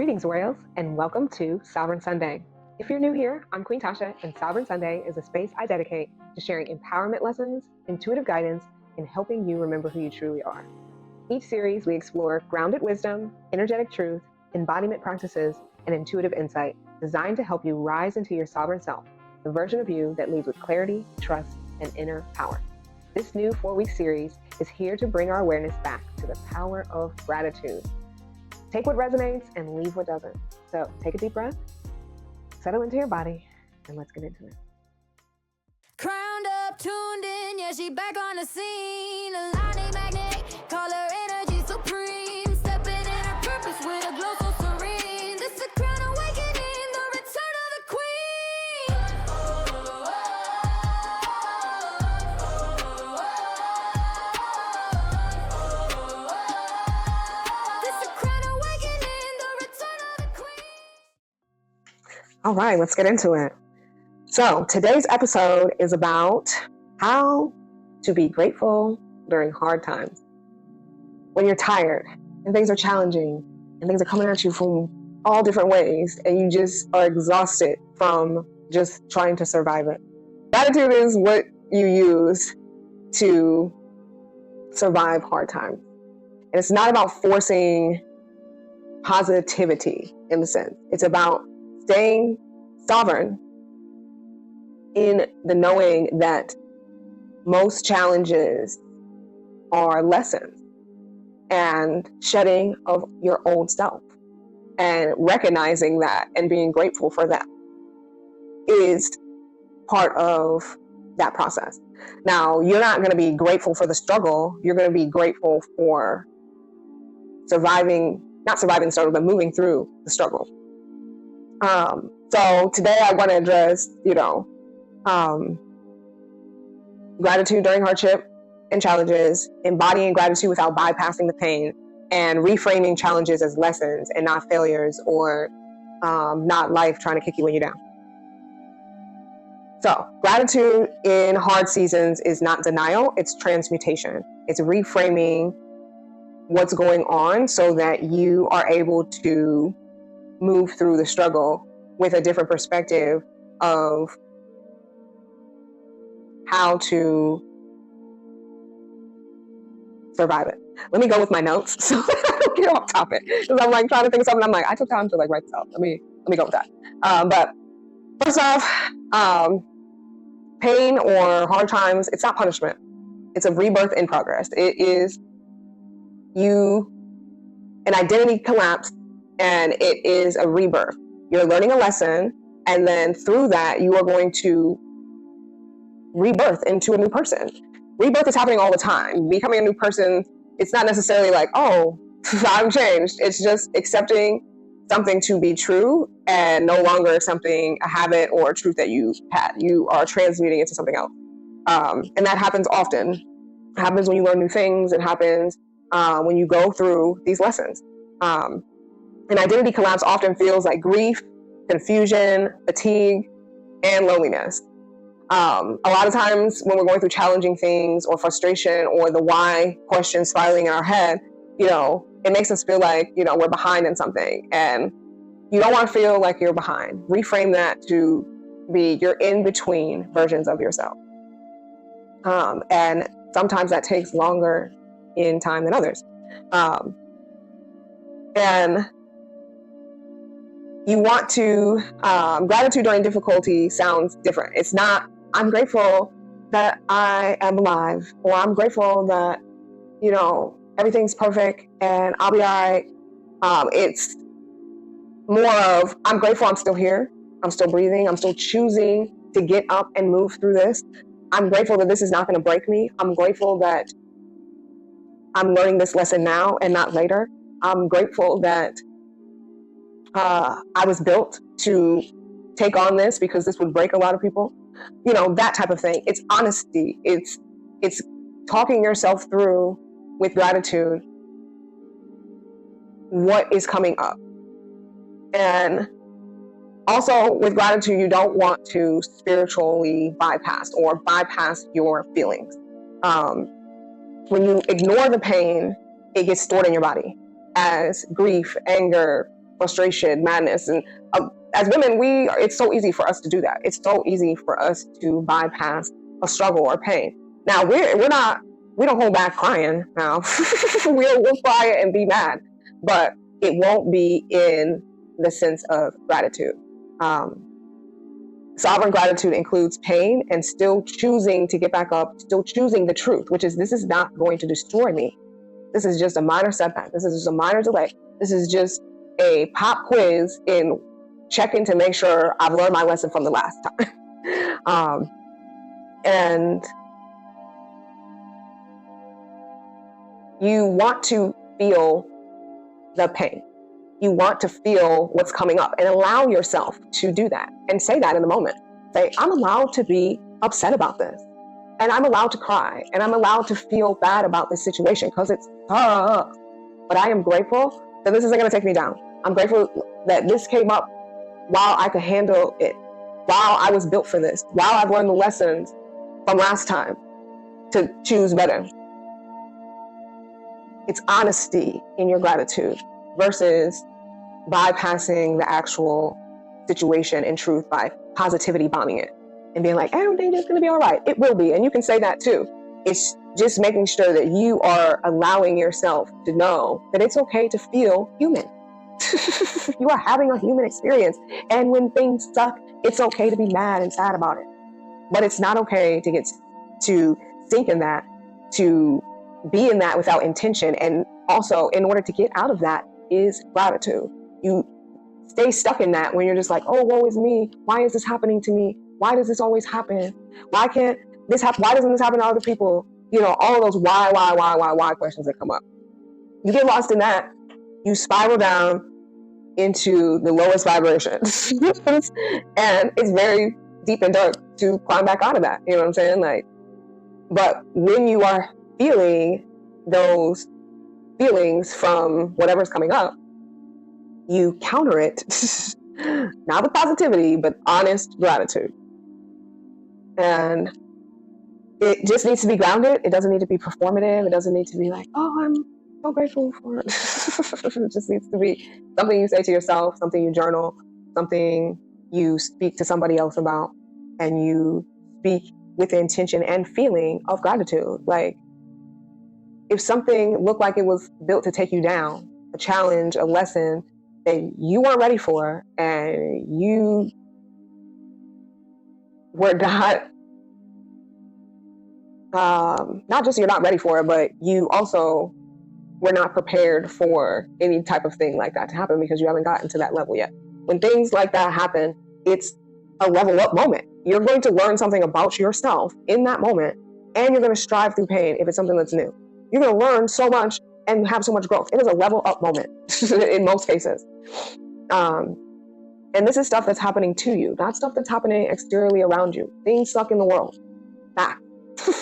Greetings, Royals, and welcome to Sovereign Sunday. If you're new here, I'm Queen Tasha, and Sovereign Sunday is a space I dedicate to sharing empowerment lessons, intuitive guidance, and helping you remember who you truly are. Each series, we explore grounded wisdom, energetic truth, embodiment practices, and intuitive insight designed to help you rise into your sovereign self, the version of you that leads with clarity, trust, and inner power. This new 4-week series is here to bring our awareness back to the power of gratitude. Take what resonates and leave what doesn't. So take a deep breath, settle into your body, and let's get into it. Crowned up, tuned in, yeah, she back on the scene. A lightning magnet, call her energy supreme. Stepping in her purpose with a glow so serene. This the crown awakening, the return of the queen. This the crown awakening, the return of the queen. All right, let's get into it. So today's episode is about how to be grateful during hard times. When you're tired and things are challenging and things are coming at you from all different ways and you just are exhausted from just trying to survive it. Gratitude is what you use to survive hard times. And it's not about forcing positivity in the sense. It's about staying sovereign in the knowing that most challenges are lessons and shedding of your old self, and recognizing that and being grateful for that is part of that process. Now, you're not going to be grateful for the struggle. You're going to be grateful for not surviving the struggle, but moving through the struggle. So today I want to address, gratitude during hardship and challenges, embodying gratitude without bypassing the pain, and reframing challenges as lessons and not failures, or not life trying to kick you when you're down. So gratitude in hard seasons is not denial, it's transmutation. It's reframing what's going on so that you are able to move through the struggle with a different perspective of how to survive it. Let me go with my notes so I don't get off topic, because I'm like trying to think of something. I'm like, I took time to write this out. Let me go with that. But first off, pain or hard times, it's not punishment. It's a rebirth in progress. It is an identity collapse, and it is a rebirth. You're learning a lesson, and then through that, you are going to rebirth into a new person. Rebirth is happening all the time. Becoming a new person, it's not necessarily like, oh, I'm changed. It's just accepting something to be true and no longer something, a habit or a truth that you had. You are transmuting into something else. And that happens often. It happens when you learn new things. It happens when you go through these lessons. An identity collapse often feels like grief, confusion, fatigue, and loneliness. A lot of times when we're going through challenging things or frustration or the why question spiraling in our head, it makes us feel like, we're behind in something, and you don't want to feel like you're behind. Reframe that to be you're in between versions of yourself. And sometimes that takes longer in time than others. And you want to, gratitude during difficulty sounds different. It's not, I'm grateful that I am alive, or I'm grateful that, everything's perfect and I'll be all right. It's more of, I'm grateful I'm still here. I'm still breathing. I'm still choosing to get up and move through this. I'm grateful that this is not going to break me. I'm grateful that I'm learning this lesson now and not later. I'm grateful that I was built to take on this because this would break a lot of people. That type of thing. It's honesty. It's talking yourself through with gratitude what is coming up. And also with gratitude, you don't want to spiritually bypass your feelings. When you ignore the pain, it gets stored in your body as grief, anger, frustration, madness. And as women, it's so easy for us to do that. It's so easy for us to bypass a struggle or pain. Now we don't hold back crying now. we'll cry and be mad, but it won't be in the sense of gratitude. Sovereign gratitude includes pain and still choosing to get back up, still choosing the truth, which is, this is not going to destroy me. This is just a minor setback. This is just a minor delay. This is just a pop quiz in checking to make sure I've learned my lesson from the last time. And you want to feel the pain. You want to feel what's coming up and allow yourself to do that and say that in the moment. Say, I'm allowed to be upset about this, and I'm allowed to cry, and I'm allowed to feel bad about this situation because it sucks. But I am grateful that this isn't going to take me down. I'm grateful that this came up while I could handle it, while I was built for this, while I've learned the lessons from last time to choose better. It's honesty in your gratitude versus bypassing the actual situation and truth by positivity bombing it and being like, everything is going to be all right. It will be. And you can say that too. It's just making sure that you are allowing yourself to know that it's okay to feel human. You are having a human experience. And when things suck, it's okay to be mad and sad about it. But it's not okay to sink in that, to be in that without intention. And also, in order to get out of that is gratitude. You stay stuck in that when you're just like, oh, woe is me. Why is this happening to me? Why does this always happen? Why can't this happen? Why doesn't this happen to other people? All of those why questions that come up. You get lost in that. You spiral down into the lowest vibrations. And it's very deep and dark to climb back out of that. You know what I'm saying? But when you are feeling those feelings from whatever's coming up, you counter it, not with positivity, but honest gratitude. And it just needs to be grounded. It doesn't need to be performative. It doesn't need to be like, oh, I'm so grateful for it. It just needs to be something you say to yourself, something you journal, something you speak to somebody else about, and you speak with the intention and feeling of gratitude. Like, if something looked like it was built to take you down, a challenge, a lesson that you weren't ready for, and you were not just you're not ready for it, but you also were not prepared for any type of thing like that to happen because you haven't gotten to that level yet. When things like that happen, it's a level up moment. You're going to learn something about yourself in that moment, and you're going to strive through pain if it's something that's new. You're going to learn so much and have so much growth. It is a level up moment in most cases. And this is stuff that's happening to you, not stuff that's happening exteriorly around you. Things suck in the world. Fact. You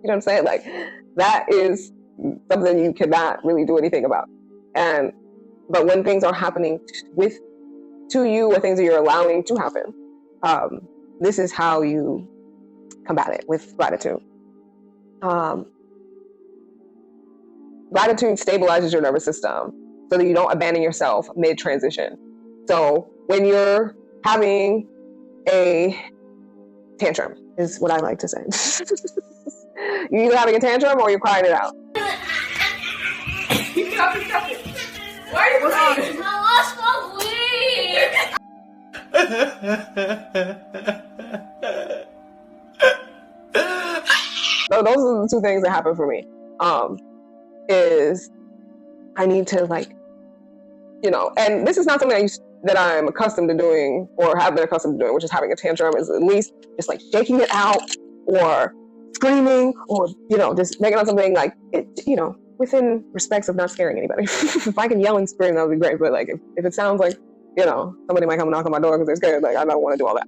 know what I'm saying? Like, that is something you cannot really do anything about. But when things are happening to you, or things that you're allowing to happen, this is how you combat it with gratitude. Gratitude stabilizes your nervous system so that you don't abandon yourself mid-transition. So when you're having a tantrum, is what I like to say. You're either having a tantrum or you're crying it out. Stop it. Why are you crying? I lost my weed. So those are the two things that happen for me. Is I need to and this is not something that I'm accustomed to doing or have been accustomed to doing, which is having a tantrum, is at least just like shaking it out or screaming or, just making up something like it, within respects of not scaring anybody. If I can yell and scream, that would be great. But like, if it sounds like, somebody might come and knock on my door because they're scared, like I don't want to do all that.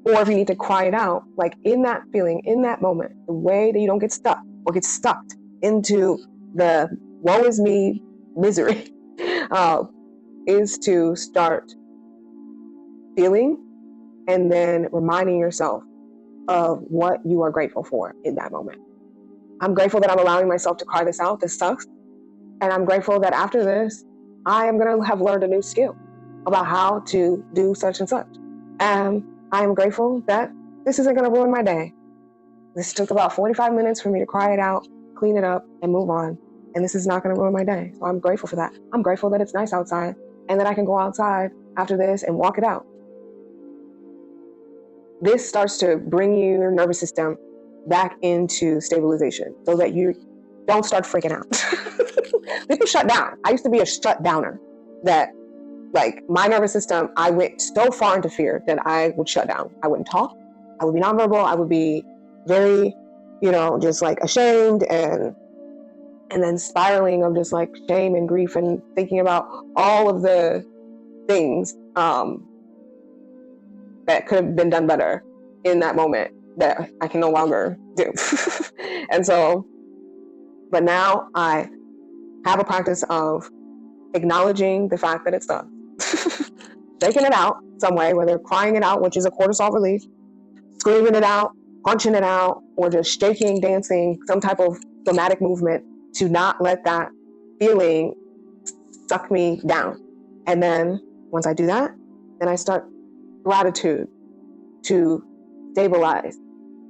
Or if you need to cry it out, like in that feeling, in that moment, the way that you don't get stuck or get sucked into the woe is me misery, is to start feeling and then reminding yourself of what you are grateful for in that moment. I'm grateful that I'm allowing myself to cry this out. This sucks. And I'm grateful that after this, I am going to have learned a new skill about how to do such and such. And I am grateful that this isn't going to ruin my day. This took about 45 minutes for me to cry it out, clean it up, and move on. And this is not going to ruin my day. So I'm grateful for that. I'm grateful that it's nice outside and that I can go outside after this and walk it out. This starts to bring your nervous system back into stabilization so that you don't start freaking out. People shut down. I used to be a shut downer, that like my nervous system, I went so far into fear that I would shut down. I wouldn't talk. I would be nonverbal. I would be very, just like ashamed and then spiraling of just like shame and grief and thinking about all of the things that could have been done better in that moment that I can no longer do. And so, but now I have a practice of acknowledging the fact that it's done, shaking it out some way, whether crying it out, which is a cortisol relief, screaming it out, punching it out, or just shaking, dancing, some type of somatic movement to not let that feeling suck me down. And then once I do that, then I start gratitude to stabilize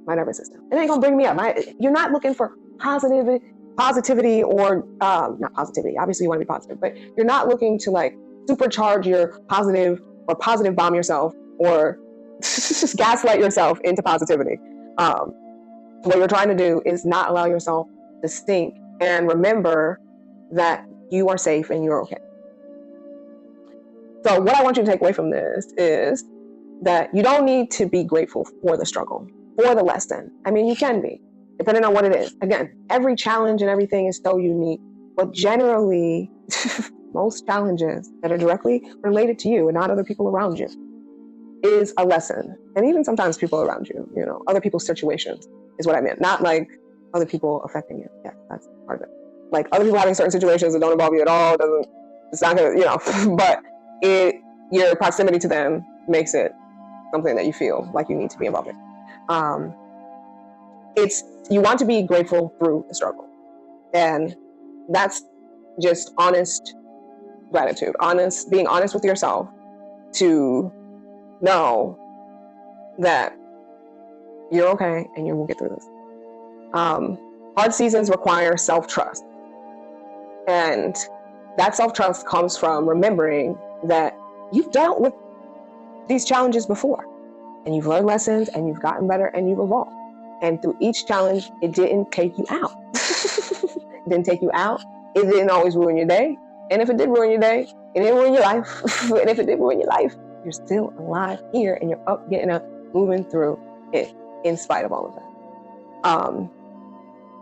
my nervous system. It ain't gonna bring me up. You're not looking for positivity or not positivity. Obviously you want to be positive, but you're not looking to like supercharge your positive or positive bomb yourself or just gaslight yourself into positivity. What you're trying to do is not allow yourself to sink and remember that you are safe and you're okay. So what I want you to take away from this is that you don't need to be grateful for the struggle, for the lesson. I mean, you can be, depending on what it is. Again, every challenge and everything is so unique, but generally, most challenges that are directly related to you and not other people around you is a lesson. And even sometimes people around you, other people's situations is what I meant. Not like other people affecting you. Yeah, that's part of it. Like other people having certain situations that don't involve you at all, it's not gonna, but your proximity to them makes it something that you feel like you need to be involved in. You want to be grateful through the struggle. And that's just honest gratitude, being honest with yourself to know that you're okay and you will get through this. Hard seasons require self-trust. And that self-trust comes from remembering that you've dealt with these challenges before and you've learned lessons and you've gotten better and you've evolved. And through each challenge, it didn't take you out. It didn't take you out. It didn't always ruin your day. And if it did ruin your day, it didn't ruin your life. And if it did ruin your life, you're still alive here and you're up, getting up, moving through it in spite of all of that.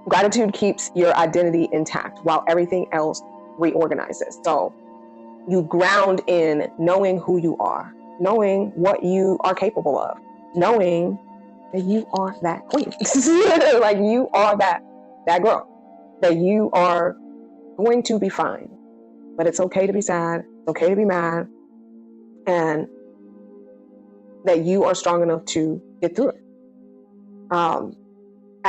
Gratitude keeps your identity intact while everything else reorganizes. So you ground in knowing who you are, knowing what you are capable of, knowing that you are that queen. Like you are that girl, that you are going to be fine. But it's okay to be sad, it's okay to be mad, and that you are strong enough to get through it.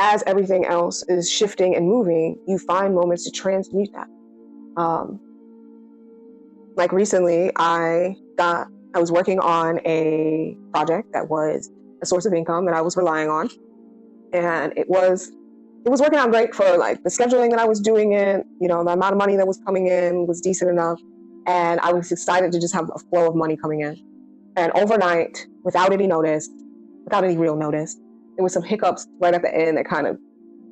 As everything else is shifting and moving, you find moments to transmute that. Like recently, I was working on a project that was a source of income that I was relying on. And it was working out great for like the scheduling that I was doing it, the amount of money that was coming in was decent enough. And I was excited to just have a flow of money coming in. And overnight, without any real notice, there was some hiccups right at the end that kind of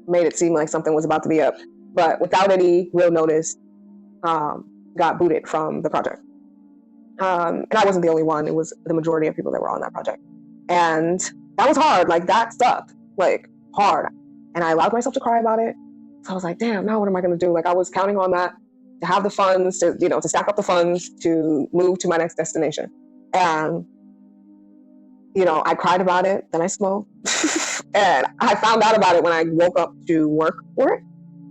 made it seem like something was about to be up. But without any real notice, got booted from the project. And I wasn't the only one. It was the majority of people that were on that project. And that was hard. Like that sucked, like hard. And I allowed myself to cry about it. So I was like, damn, now what am I going to do? Like I was counting on that to have the funds to stack up the funds to move to my next destination. And, I cried about it. Then I smoked. And I found out about it when I woke up to work for it.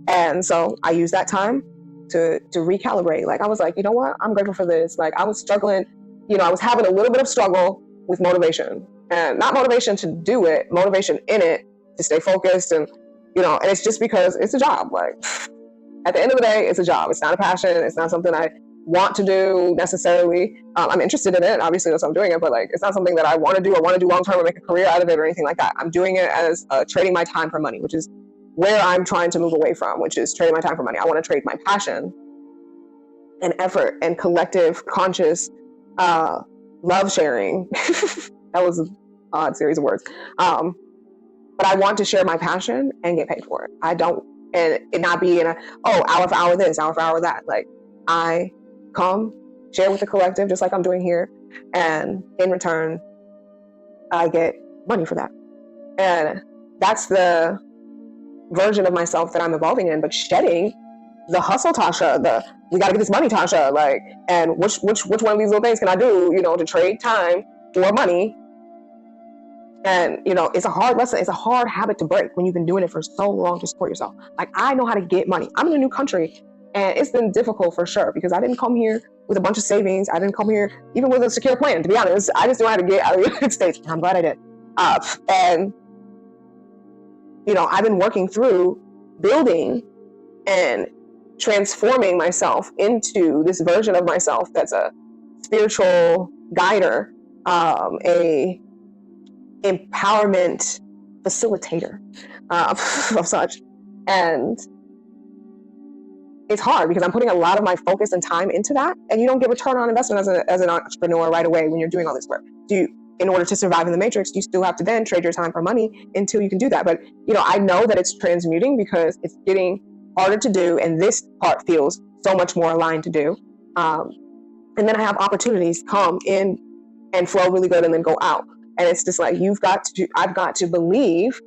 And so I used that time to recalibrate. Like I was like, you know what? I'm grateful for this. Like I was struggling, I was having a little bit of struggle with motivation, and not motivation to do it, motivation in it to stay focused. And, and it's just because it's a job. Like, At the end of the day, it's a job. It's not a passion. It's not something I want to do necessarily. I'm interested in it. Obviously, that's why I'm doing it. But like, it's not something that I want to do or want to do long term or make a career out of it or anything like that. I'm doing it as trading my time for money, which is where I'm trying to move away from, which is trading my time for money. I want to trade my passion and effort and collective conscious love sharing. That was an odd series of words. But I want to share my passion and get paid for it. I don't, and it not be in a, hour for hour this, hour for hour that. Like, I come, share with the collective, just like I'm doing here. And in return, I get money for that. And that's the version of myself that I'm evolving in, but shedding the hustle Tasha, we got to get this money Tasha, like, and which one of these little things can I do, to trade time for money? And, it's a hard lesson. It's a hard habit to break when you've been doing it for so long to support yourself. Like, I know how to get money. I'm in a new country, and it's been difficult for sure, because I didn't come here with a bunch of savings. I didn't come here even with a secure plan, to be honest. I just knew how to get out of the United States, and I'm glad I did. And, I've been working through building and transforming myself into this version of myself that's a spiritual guider, a empowerment facilitator of such. And it's hard because I'm putting a lot of my focus and time into that, and you don't get return on investment as an entrepreneur right away when you're doing all this work. In order to survive in the matrix, you still have to then trade your time for money until you can do that. But I know that it's transmuting because it's getting harder to do, and this part feels so much more aligned to do. And then I have opportunities come in and flow really good and then go out. And it's just like, I've got to believe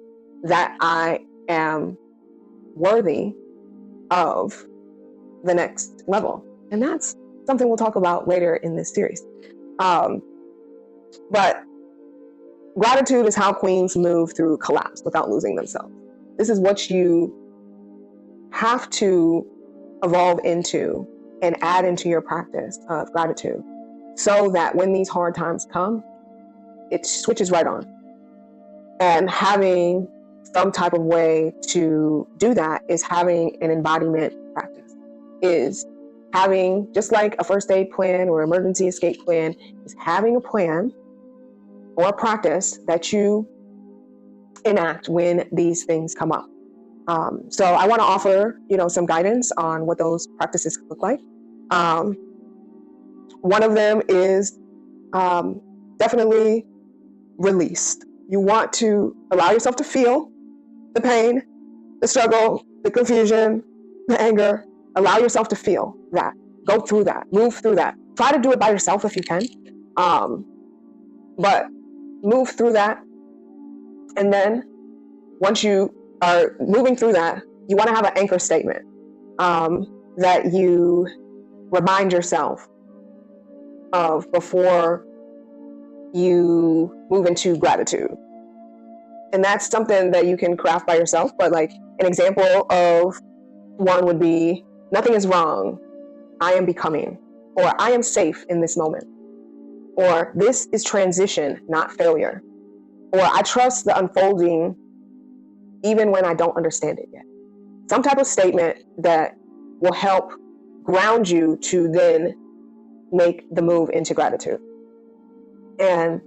that I am worthy of the next level. And that's something we'll talk about later in this series. But gratitude is how queens move through collapse without losing themselves. This is what you have to evolve into and add into your practice of gratitude, so that when these hard times come, it switches right on. And having some type of way to do that is having an embodiment practice, is having, just like a first aid plan or emergency escape plan, is having a plan or a practice that you enact when these things come up. So I want to offer, some guidance on what those practices could look like. One of them is definitely released. You want to allow yourself to feel the pain, the struggle, the confusion, the anger. Allow yourself to feel that. Go through that. Move through that. Try to do it by yourself if you can. But move through that. And then once you are moving through that, you want to have an anchor statement that you remind yourself of before you move into gratitude. And that's something that you can craft by yourself. But like an example of one would be, nothing is wrong. I am becoming, or I am safe in this moment, or this is transition, not failure, or I trust the unfolding even when I don't understand it yet. Some type of statement that will help ground you to then make the move into gratitude. And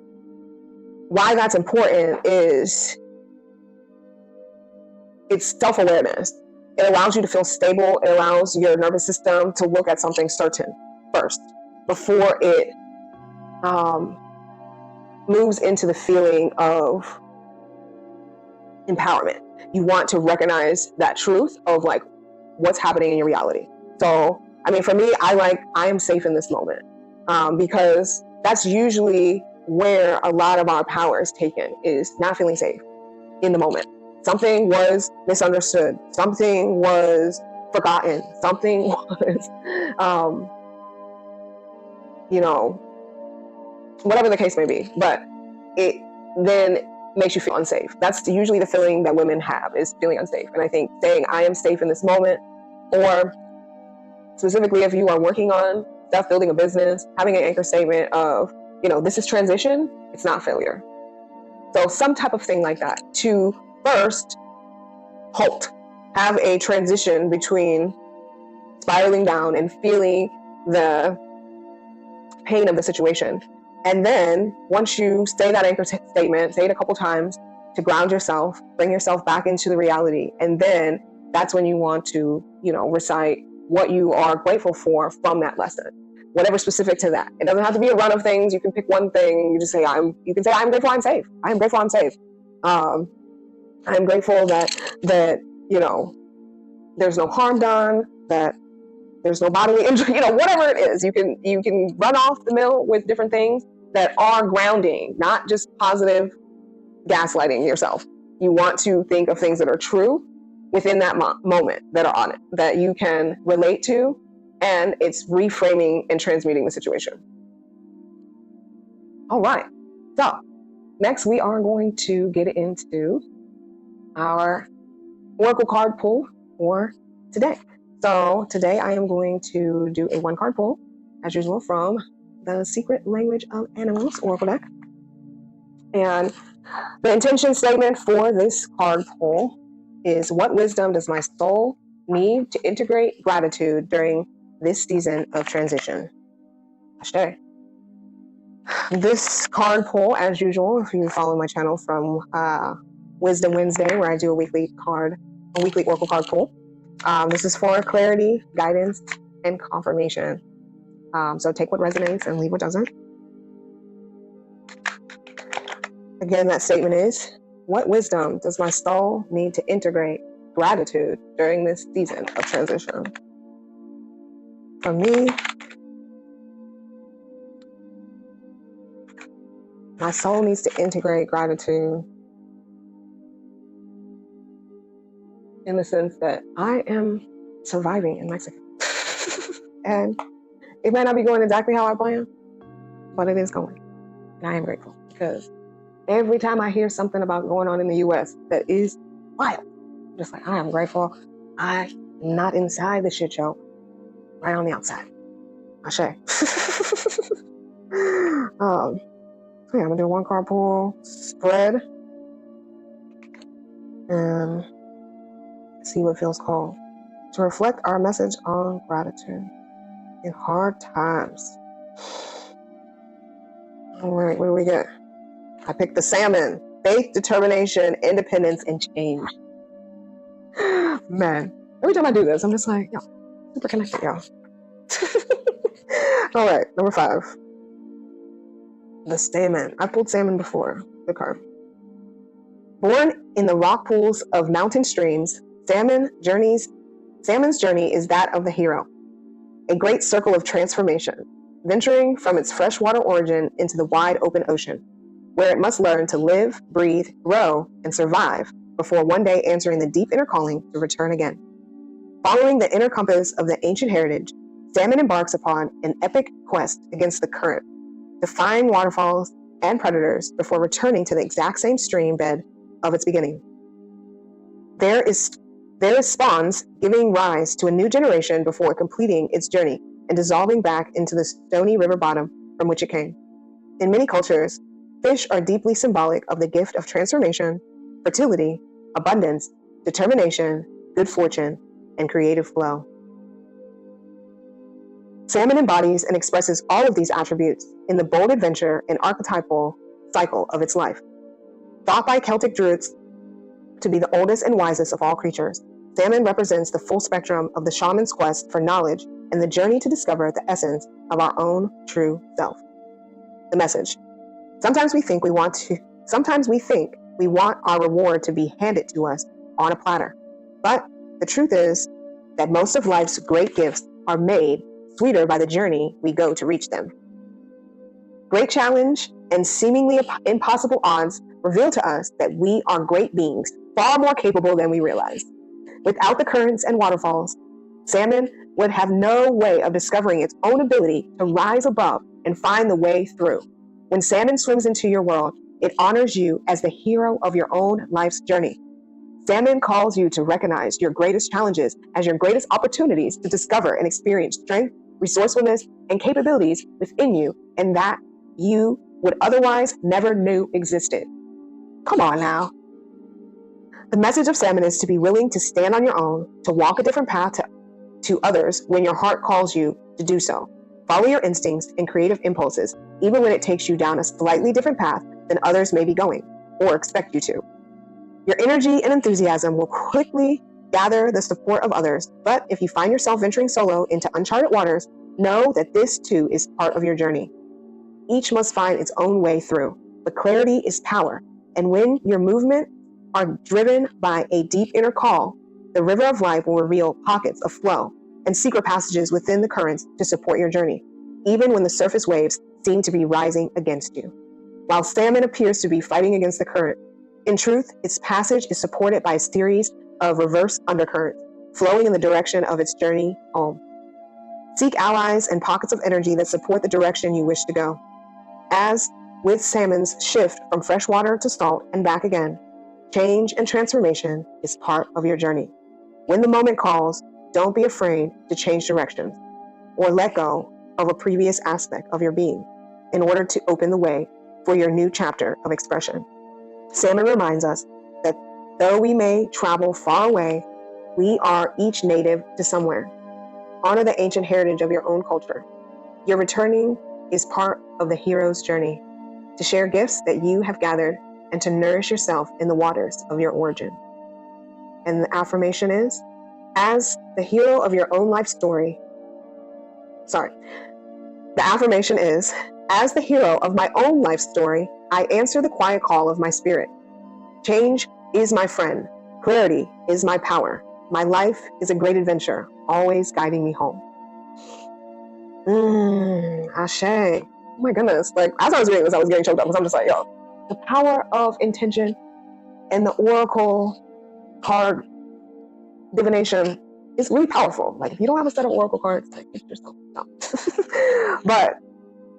why that's important is it's self-awareness. It allows you to feel stable. It allows your nervous system to look at something certain first before it moves into the feeling of empowerment. You want to recognize that truth of like what's happening in your reality. So, for me, I am safe in this moment because that's usually where a lot of our power is taken, is not feeling safe in the moment. Something was misunderstood. Something was forgotten. Something was, whatever the case may be. But it then makes you feel unsafe. That's usually the feeling that women have, is feeling unsafe. And I think saying I am safe in this moment, or specifically if you are working on stuff, building a business, having an anchor statement of, this is transition, it's not failure. So some type of thing like that to first halt, have a transition between spiraling down and feeling the pain of the situation. And then once you say that anchor statement, say it a couple times to ground yourself, bring yourself back into the reality. And then that's when you want to, recite what you are grateful for from that lesson, whatever specific to that. It doesn't have to be a run of things. You can pick one thing. You just say, I'm grateful I'm safe. I am grateful I'm safe. I'm grateful that, there's no harm done, that there's no bodily injury, whatever it is. You can run off the mill with different things that are grounding, not just positive gaslighting yourself. You want to think of things that are true within that moment, that are on it, that you can relate to, and it's reframing and transmuting the situation. All right. So next we are going to get into our Oracle card pull for today. So today I am going to do a 1-card pull, as usual, from the Secret Language of Animals Oracle deck. And the intention statement for this card pull is, what wisdom does my soul need to integrate gratitude during this season of transition? Ashe. This card pull, as usual, if you follow my channel from Wisdom Wednesday, where I do a weekly Oracle card pull. This is for clarity, guidance, and confirmation. So take what resonates and leave what doesn't. Again, that statement is, what wisdom does my soul need to integrate gratitude during this season of transition? For me, my soul needs to integrate gratitude in the sense that I am surviving in Mexico. And it might not be going exactly how I planned, but it is going. And I am grateful, because every time I hear something about going on in the US that is wild, I'm just like, I am grateful I'm not inside the shit show, right on the outside. Ashe. So yeah, I'm gonna do a 1-card pull, spread, and see what feels called. To reflect our message on gratitude in hard times. All right, what do we get? I picked the salmon. Faith, determination, independence, and change. Man, every time I do this, I'm just like, yo, super connected, y'all. All right, number 5. The salmon. I pulled salmon before, the card. Born in the rock pools of mountain streams, salmon's journey is that of the hero, a great circle of transformation, venturing from its freshwater origin into the wide open ocean, where it must learn to live, breathe, grow, and survive before one day answering the deep inner calling to return again. Following the inner compass of the ancient heritage, salmon embarks upon an epic quest against the current, defying waterfalls and predators before returning to the exact same stream bed of its beginning. There is spawns giving rise to a new generation before completing its journey and dissolving back into the stony river bottom from which it came. In many cultures, fish are deeply symbolic of the gift of transformation, fertility, abundance, determination, good fortune, and creative flow. Salmon embodies and expresses all of these attributes in the bold adventure and archetypal cycle of its life. Thought by Celtic Druids to be the oldest and wisest of all creatures, salmon represents the full spectrum of the shaman's quest for knowledge and the journey to discover the essence of our own true self. The message. Sometimes we think we want our reward to be handed to us on a platter. But the truth is that most of life's great gifts are made sweeter by the journey we go to reach them. Great challenge and seemingly impossible odds reveal to us that we are great beings, far more capable than we realize. Without the currents and waterfalls, salmon would have no way of discovering its own ability to rise above and find the way through. When salmon swims into your world, it honors you as the hero of your own life's journey. Salmon calls you to recognize your greatest challenges as your greatest opportunities to discover and experience strength, resourcefulness, and capabilities within you, and that you would otherwise never knew existed. Come on now. The message of salmon is to be willing to stand on your own, to walk a different path, to others when your heart calls you to do so. Follow your instincts and creative impulses, even when it takes you down a slightly different path than others may be going or expect you to. Your energy and enthusiasm will quickly gather the support of others, but if you find yourself venturing solo into uncharted waters, know that this too is part of your journey. Each must find its own way through, but clarity is power, and when your movements are driven by a deep inner call, the river of life will reveal pockets of flow and secret passages within the currents to support your journey, even when the surface waves seem to be rising against you. While salmon appears to be fighting against the current, in truth, its passage is supported by a series of reverse undercurrents flowing in the direction of its journey home. Seek allies and pockets of energy that support the direction you wish to go. As with salmon's shift from freshwater to salt and back again, change and transformation is part of your journey. When the moment calls, don't be afraid to change directions or let go of a previous aspect of your being in order to open the way for your new chapter of expression. Salmon reminds us that though we may travel far away, we are each native to somewhere. Honor the ancient heritage of your own culture. Your returning is part of the hero's journey, to share gifts that you have gathered and to nourish yourself in the waters of your origin. And the affirmation is, as the hero of your own life story, the affirmation is, as the hero of my own life story, I answer the quiet call of my spirit. Change is my friend. Clarity is my power. My life is a great adventure, always guiding me home. Ashe. Oh my goodness. Like, as I was reading this, I was getting choked up because I'm just like, yo, the power of intention and the oracle card divination is really powerful. Like, if you don't have a set of oracle cards, like, it's just no. But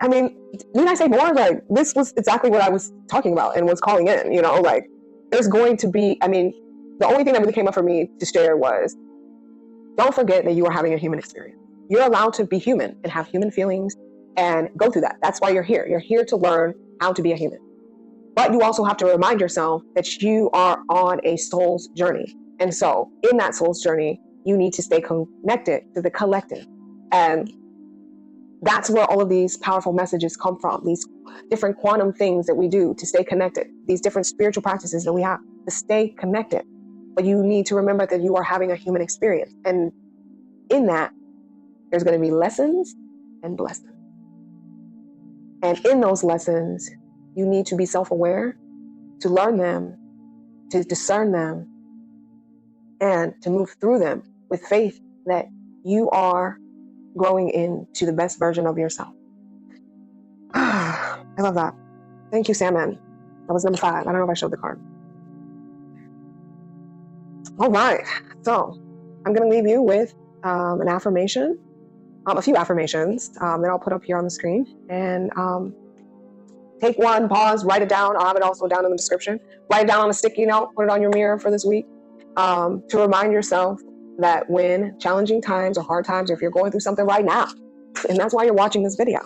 I mean, need I say more? Like, this was exactly what I was talking about and was calling in, you know, like, there's going to be, I mean, the only thing that really came up for me to share was, don't forget that you are having a human experience. You're allowed to be human and have human feelings and go through that. That's why you're here. You're here to learn how to be a human. But you also have to remind yourself that you are on a soul's journey. And so in that soul's journey, you need to stay connected to the collective. And that's where all of these powerful messages come from, these different quantum things that we do to stay connected, these different spiritual practices that we have to stay connected. But you need to remember that you are having a human experience. And in that, there's going to be lessons and blessings. And in those lessons, you need to be self-aware, to learn them, to discern them, and to move through them with faith that you are growing into the best version of yourself. I love that. Thank you, Salmon. That was number 5. I don't know if I showed the card. All right. So I'm going to leave you with an affirmation, a few affirmations that I'll put up here on the screen. And take one, pause, write it down. I'll have it also down in the description. Write it down on a sticky note, put it on your mirror for this week to remind yourself that when challenging times or hard times, or if you're going through something right now, and that's why you're watching this video,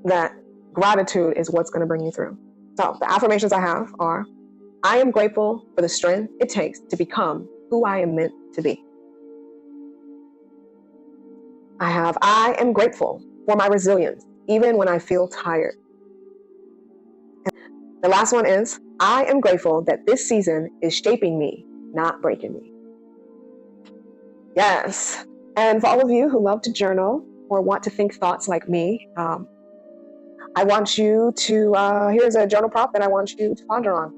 that gratitude is what's going to bring you through. So the affirmations I have are, I am grateful for the strength it takes to become who I am meant to be. I am grateful for my resilience, even when I feel tired. The last one is, I am grateful that this season is shaping me, not breaking me. Yes. And for all of you who love to journal or want to think thoughts like me, I want you to, here's a journal prompt that I want you to ponder on.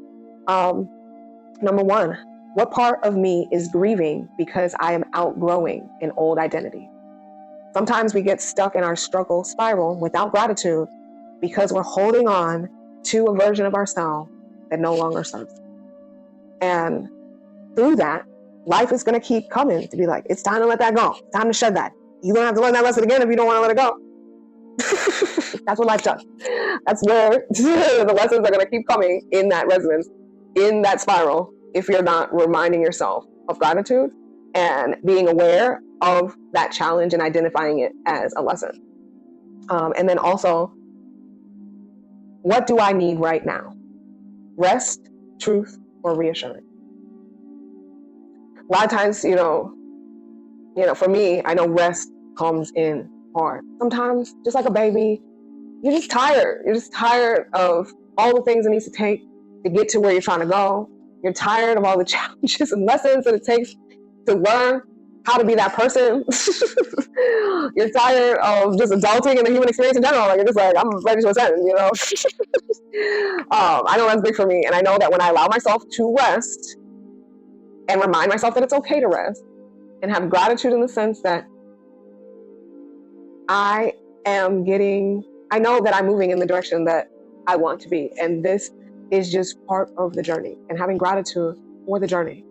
Number 1, what part of me is grieving because I am outgrowing an old identity? Sometimes we get stuck in our struggle spiral without gratitude because we're holding on to a version of ourselves that no longer serves. And through that, life is going to keep coming to be like, it's time to let that go. It's time to shed that. You're going to have to learn that lesson again if you don't want to let it go. That's what life does. That's where the lessons are going to keep coming in that resonance, in that spiral, if you're not reminding yourself of gratitude and being aware of that challenge and identifying it as a lesson. And then also, what do I need right now? Rest, truth, or reassurance? A lot of times, you know, For me, I know rest comes in hard. Sometimes, just like a baby, you're just tired. You're just tired of all the things it needs to take to get to where you're trying to go. You're tired of all the challenges and lessons that it takes to learn how to be that person. You're tired of just adulting in the human experience in general. Like, you're just like, I'm ready to ascend, I know that's big for me. And I know that when I allow myself to rest and remind myself that it's okay to rest and have gratitude in the sense that I know that I'm moving in the direction that I want to be. And this is just part of the journey. And having gratitude for the journey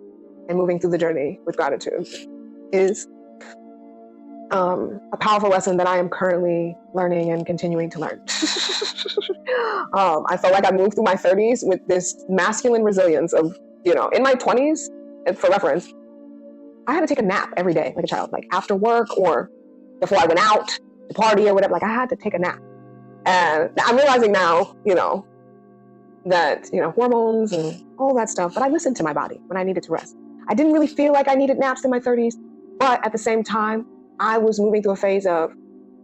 and moving through the journey with gratitude is a powerful lesson that I am currently learning and continuing to learn. I felt like I moved through my 30s with this masculine resilience of, in my 20s, and for reference, I had to take a nap every day like a child, like after work or before I went out to party or whatever. Like, I had to take a nap. And I'm realizing now, that, hormones and all that stuff, but I listened to my body when I needed to rest. I didn't really feel like I needed naps in my 30s, but at the same time, I was moving through a phase of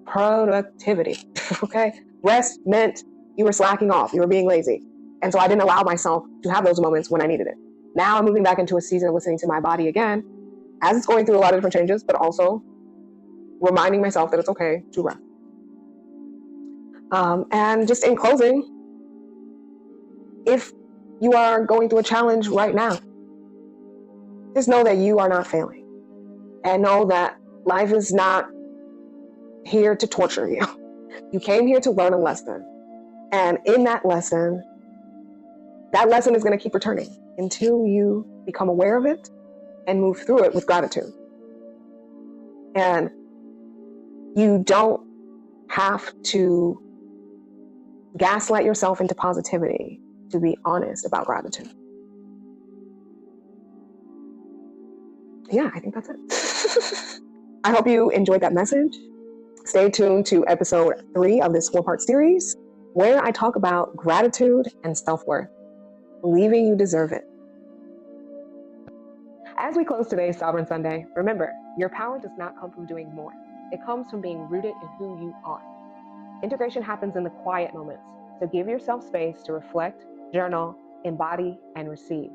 productivity, okay? Rest meant you were slacking off, you were being lazy. And so I didn't allow myself to have those moments when I needed it. Now I'm moving back into a season of listening to my body again, as it's going through a lot of different changes, but also reminding myself that it's okay to rest. And just in closing, if you are going through a challenge right now, just know that you are not failing. And know that life is not here to torture you. You came here to learn a lesson. And in that lesson is going to keep returning until you become aware of it and move through it with gratitude. And you don't have to gaslight yourself into positivity to be honest about gratitude. Yeah, I think that's it. I hope you enjoyed that message. Stay tuned to episode 3 of this 4-part series, where I talk about gratitude and self-worth, believing you deserve it. As we close today's Sovereign Sunday, remember, your power does not come from doing more. It comes from being rooted in who you are. Integration happens in the quiet moments, so give yourself space to reflect, journal, embody, and receive.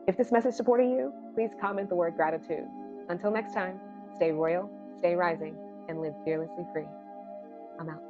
If this message supported you, please comment the word gratitude. Until next time, stay royal, stay rising, and live fearlessly free. I'm out.